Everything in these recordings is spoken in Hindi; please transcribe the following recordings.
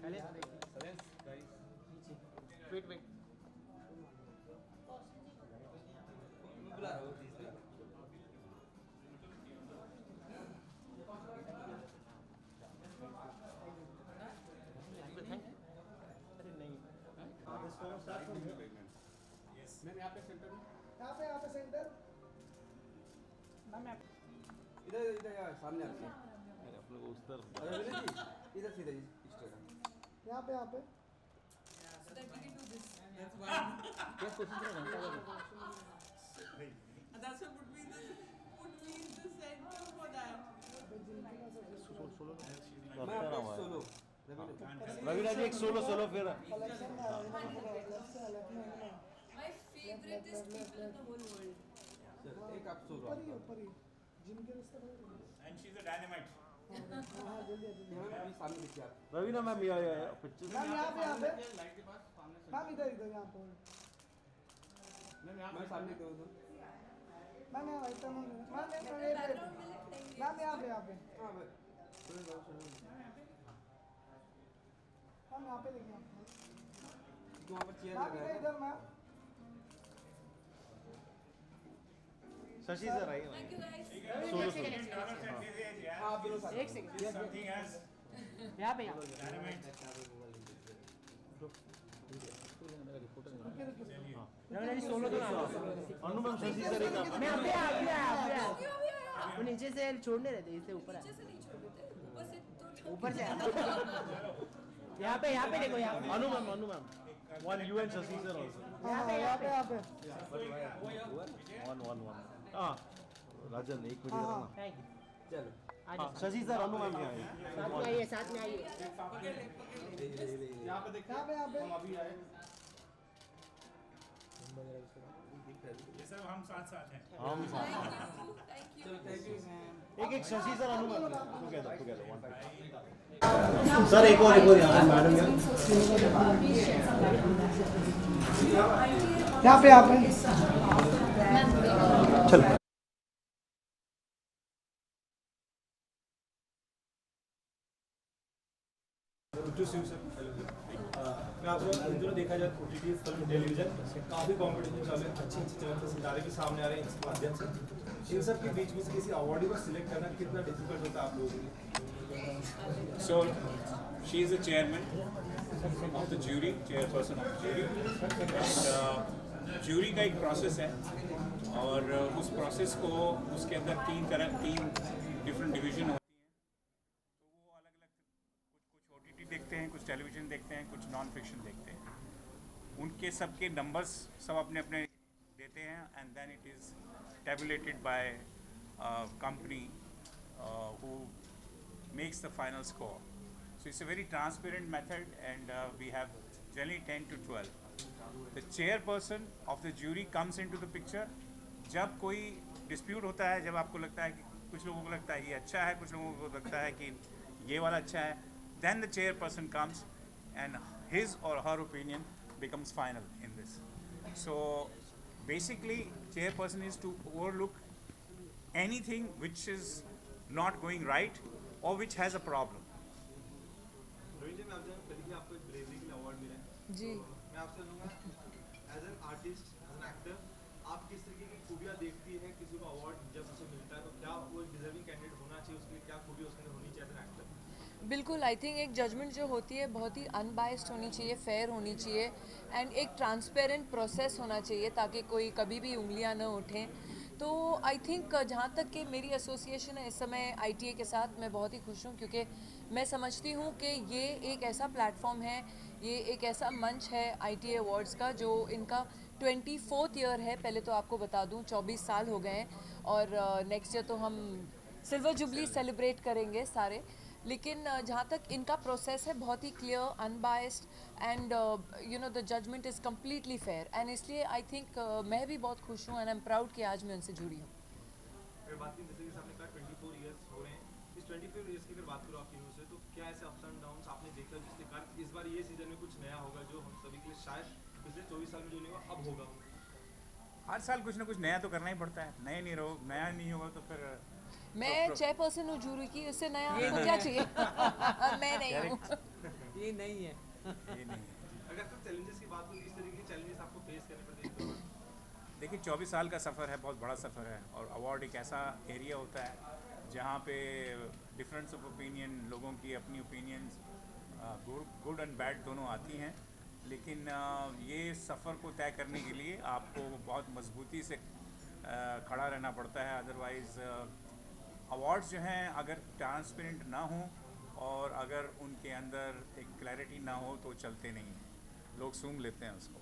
वेट वेट मैम यहाँ पे सेंटर में यहाँ पे सेंटर मैम इधर इधर यार सामने आपके अरे अपने को उस तरफ अरे विनय जी इधर सीधा स्ट्रेट यहाँ पे So that we can do this. Yes question चलेगा That's what put me in the center for that. मैं आपका सोलो रवीना जी एक सोलो सोलो फिर कलेक्शन में लेफ्ट से लेफ्ट में My favorite is people in the whole world. एक आप सोलो ऊपर ही जिम के रास्ते पर And she's a dynamite. हाँ जल्दी जल्दी मैम अभी सामने देखिए आप रवीना मैम ये पिक्चर मैम यहाँ पे लाइट के पास सामने से मैम इधर इधर यहाँ पे मैम यहाँ मैं सामने करूँ तो मैम यहाँ राइट मैम Background में लिख लेंगे. मैम यहाँ पे हाँ मैं सुनो जाओ सुनो मैम यहाँ पे देखिए तो वहाँ पर चेयर मैम लगा इधर है इधर मैम शशि सर आइए Thank you guys. Solo solo हाँ आप दोनों साथ एक सेकंड Something else. यहाँ पे Dynamite. सोलो तो अनु मैम शशि सर एक मैं अभी क्यों वो नीचे से छोड़ने रहते इससे ऊपर नीचे से नहीं छोड़ते. ऊपर ऊपर से तो से यहाँ पे देखो यहाँ पे Anu ma'am one you and Shashi sir also यहाँ पे वन हाँ राजन एक मिनट हाँ ना थैंक यू चलो हाँ शशि सर अनु मैम यहाँ आइए साथ में आइए यहाँ पे देखिए यहाँ पे हम अभी आए ये सब हम साथ साथ हैं. हम Thank you. थैंक यू एक शशि सर अनु मैम टुगेदर वन सर एक और यहाँ मैडम यहाँ पे चलो मैं आपको इन दिनों देखा जाए OTT फिल्म टेलीविजन काफ़ी कॉम्पिटिशन चालू है अच्छे चमकते सितारे भी सामने आ रहे हैं इसके माध्यम से इन सब के बीच में से किसी अवार्डी को सिलेक्ट करना कितना डिफिकल्ट होता है आप लोगों के लिए So she is the chairman of the jury, chairperson of the jury. And jury का एक process है और उस process को उसके अंदर तीन different division होती हैं. तो वो अलग-अलग कुछ OTT देखते हैं, कुछ टेलीविजन देखते हैं, कुछ नॉन फिक्शन देखते हैं. उनके सबके numbers सब अपने देते हैं and then it is tabulated by company who makes the final score. So it's a very transparent method and we have generally 10 to 12. The chairperson of the jury comes into the picture. जब कोई dispute होता है, जब आपको लगता है कि कुछ लोगों को लगता है ये अच्छा है, कुछ लोगों को लगता है कि ये वाला अच्छा है, then the chairperson comes and his or her opinion becomes final in this. So basically chairperson is to overlook anything which is not going right or which has a problem. Rohit जी मैं आपसे पहले कि आपको एक ब्रेवरी के लिए अवार्ड मिला है जी. मैं आपसे लूँगा as an artist as an actor आप किस तरीके की खूबियाँ देखती हैं किसी को अवार्ड जब उसे मिलता है तो क्या वो डिजर्विंग कैंडिडेट होना चाहिए उसके लिए क्या खूबी उसके अंदर होनी चाहिए एज एन एक्टर बिल्कुल. आई थिंक एक जजमेंट जो होती है बहुत ही अनबायस्ड होनी चाहिए, फेयर होनी चाहिए एंड एक ट्रांसपेरेंट प्रोसेस होना चाहिए ताकि कोई कभी भी उंगलियां न उठें. तो आई थिंक जहाँ तक कि मेरी एसोसिएशन है इस समय ITA के साथ, मैं बहुत ही खुश हूँ क्योंकि मैं समझती हूँ कि ये एक ऐसा प्लेटफॉर्म है, ये एक ऐसा मंच है ITA अवार्ड्स का जो इनका 24th ईयर है. पहले तो आपको बता दूँ 24 साल हो गए हैं और नेक्स्ट ईयर तो हम सिल्वर जुबली सेलिब्रेट करेंगे सारे. लेकिन जहाँ तक इनका प्रोसेस है बहुत ही clear, unbiased and you know the judgement is completely fair and इसलिए आई थिंक मैं भी बहुत खुश हूँ एंड आई एम प्राउड कि आज मैं उनसे जुड़ी हूँ. अगर बात करें जैसे कि आपने कहा 24 ईयर्स हो रहे हैं इस 24 ईयर्स की अगर बात करो आपकी न्यूज़ से तो क्या ऐसे अप्स एंड डाउन्स आपने देखा जिसके कारण इस बार ये सीजन में कुछ नया होगा जो हम सभी के लिए शायद पिछले 24 साल में जो नहीं हुआ अब होगा. हर साल कुछ ना कुछ नया तो करना ही पड़ता है. नया नहीं होगा तो फिर मैं चेयरपर्सन हूँ जूरी की, उससे नया आपको क्या चाहिए? मैं नहीं हूँ. ये नहीं है। ये नहीं है। अगर तो चैलेंजेस की बात हो किस तरीके के चैलेंजेस आपको फेस करने पड़ते हैं? देखिए 24 साल का सफ़र है, बहुत बड़ा सफ़र है, और अवार्ड एक ऐसा एरिया होता है जहाँ पे डिफरेंस ऑफ ओपिनियन, लोगों की अपनी ओपिनियंस गुड एंड बैड दोनों आती हैं, लेकिन ये सफ़र को तय करने के लिए आपको बहुत मजबूती से खड़ा रहना पड़ता है। अदरवाइज़ अवार्ड्स जो हैं अगर ट्रांसपेरेंट ना हों और अगर उनके अंदर एक क्लैरिटी ना हो तो चलते नहीं हैं, लोग सूंघ लेते हैं उसको।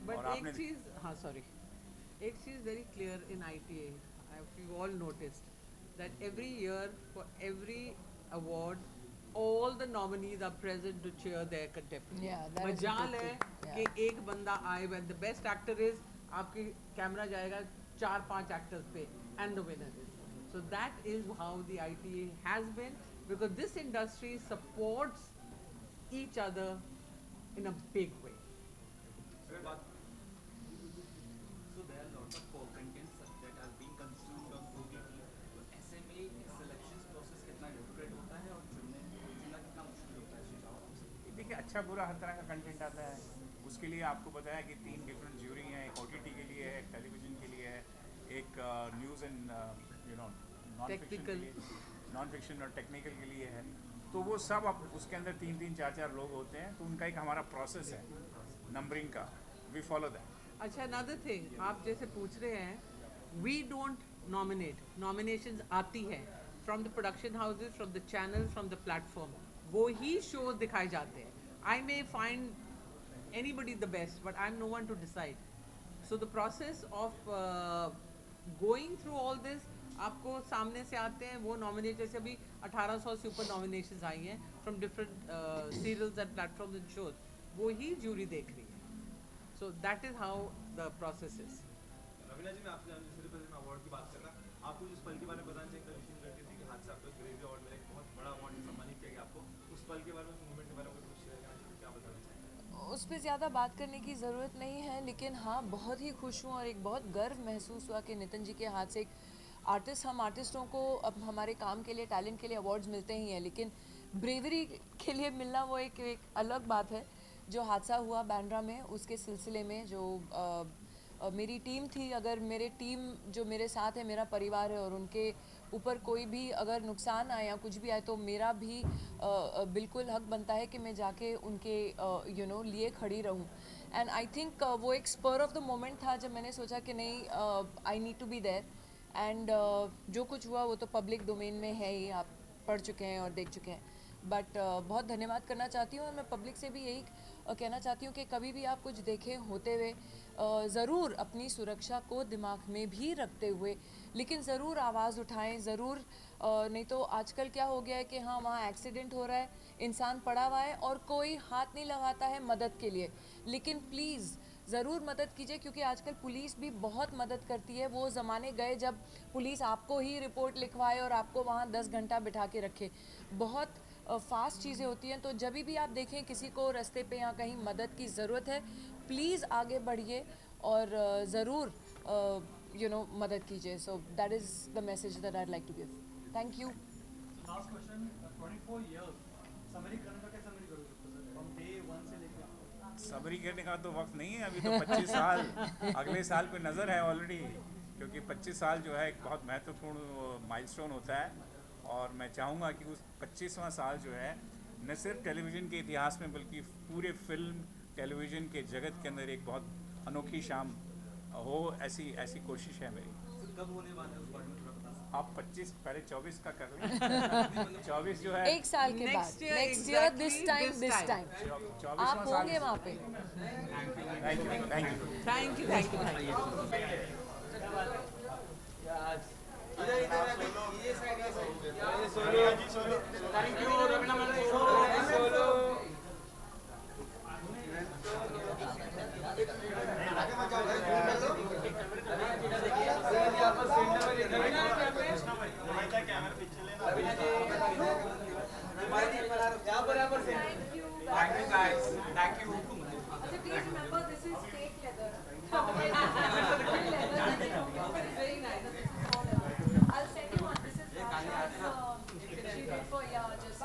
बट और एक आपने चीज, हाँ सॉरी, एक चीज very clear in ITA, you all noticed that every year for every award all the nominees are present to cheer their contemporaries. Yeah, that is मजाल है important. कि एक बंदा आए when the best actor is, आपके कैमरा जाएगा 4-5 actors पे and the winner is. So that is how the ITA has been, because this industry supports each other in a big way. अगर बात So there are lots of contents that are being consumed on OTT. तो ऐसे में selection process कितना difficult होता है और चुनना कितना मुश्किल होता है? देखिए अच्छा बुरा हर तरह का कंटेंट आता है, उसके लिए आपको पता है कि 3 डिफरेंट ज्यूरी हैं, एक OTT के लिए है, एक टेलीविज़न के लिए है, एक न्यूज़ एंड नॉन फिक्शन के लिए, नॉन फिक्शन और टेक्निकल के लिए है। तो वो सब अब उसके अंदर 3-3, 4-4 लोग होते हैं, तो उनका एक हमारा प्रोसेस है नंबरिंग का, वी फॉलो दैट। अच्छा, another thing, आप जैसे पूछ रहे हैं, we don't nominate, nominations आती है from the production houses, from the channels, from the platform, वो ही shows दिखाए जाते हैं। I may find anybody the best, but I'm no one to decide. So the process of going through all this, आपको सामने से आते हैं वो नॉमिनेट, जैसे अभी 1800 से ऊपर नॉमिनेशंस आई हैं from different serials and platforms and shows, वो ही जूरी देख रही है। So that is how the process is. Raveena ji, मैं आपसे सिर्फ अवार्ड की बात कर रहा, आपको जिस पल के बारे में बताना चाहिए, कमीशन करती थी कि हाथ से आपको ग्रेवी अवार्ड मिला, एक बहुत बड़ा अवार्ड सम्मानित किया गया आपको, उस पल के बारे में, उस मूवमेंट के बारे में कुछ शेयर करना चाहिए, क्या बताना चाहिए? उस पर ज़्यादा बात करने की ज़रूरत नहीं है, लेकिन हाँ बहुत ही खुश हूँ और एक बहुत गर्व महसूस हुआ कि नितिन जी के हाथ से एक आर्टिस्ट, हम आर्टिस्टों को अब हमारे काम के लिए, टैलेंट के लिए अवार्ड्स मिलते ही हैं, लेकिन ब्रेवरी के लिए मिलना वो एक अलग बात है। जो हादसा हुआ बैंड्रा में, उसके सिलसिले में जो मेरी टीम थी, अगर मेरे टीम जो मेरे साथ है, मेरा परिवार है, और उनके ऊपर कोई भी अगर नुकसान आए या कुछ भी आए, तो मेरा भी बिल्कुल हक बनता है कि मैं जाके उनके लिए खड़ी रहूं। एंड आई थिंक वो एक स्पर ऑफ द मोमेंट था जब मैंने सोचा कि नहीं, I need to be there. And जो कुछ हुआ वो तो पब्लिक डोमेन में है ही, आप पढ़ चुके हैं और देख चुके हैं। बट बहुत धन्यवाद करना चाहती हूँ, और मैं पब्लिक से भी यही कहना चाहती हूँ कि कभी भी आप कुछ देखें होते हुए, ज़रूर अपनी सुरक्षा को दिमाग में भी रखते हुए, लेकिन ज़रूर आवाज़ उठाएं, ज़रूर। नहीं तो आजकल क्या हो गया है कि हाँ, वहाँ एक्सीडेंट हो रहा है, इंसान पड़ा हुआ है और कोई हाथ नहीं लगाता है मदद के लिए। लेकिन प्लीज़ ज़रूर मदद कीजिए, क्योंकि आजकल पुलिस भी बहुत मदद करती है। वो ज़माने गए जब पुलिस आपको ही रिपोर्ट लिखवाए और आपको वहाँ 10 घंटा बिठा के रखे। बहुत फास्ट चीज़ें होती हैं। तो जब भी आप देखें किसी को रास्ते पे या कहीं मदद की ज़रूरत है, प्लीज़ आगे बढ़िए और ज़रूर मदद कीजिए। So that is the message that I like to give. Thank you. Last question, 24 years summary करने का कैसा समरी करोगे सर, फ्रॉम डे 1 से लेकर? सबरी करने का तो वक्त नहीं है अभी, तो 25 साल अगले साल पे नज़र है ऑलरेडी, क्योंकि 25 साल जो है एक बहुत महत्वपूर्ण माइलस्टोन होता है। और मैं चाहूँगा कि उस 25वां साल जो है न सिर्फ टेलीविज़न के इतिहास में, बल्कि पूरे फिल्म टेलीविज़न के जगत के अंदर एक बहुत अनोखी शाम हो, ऐसी कोशिश है मेरी। कब होने वाला है उस बारे में थोड़ा बता सकते आप 25 पहले 24 का कर लें। 24 जो है एक साल के बाद, नेक्स्ट ईयर दिस टाइम 24वां आप साल। होंगे वहाँ पे। Thank you. Thank you. Thank you Raveena madam. Thank you guys. Thank you. Please remember this is fake leather. Very nice. I'll send you one. This is she did for just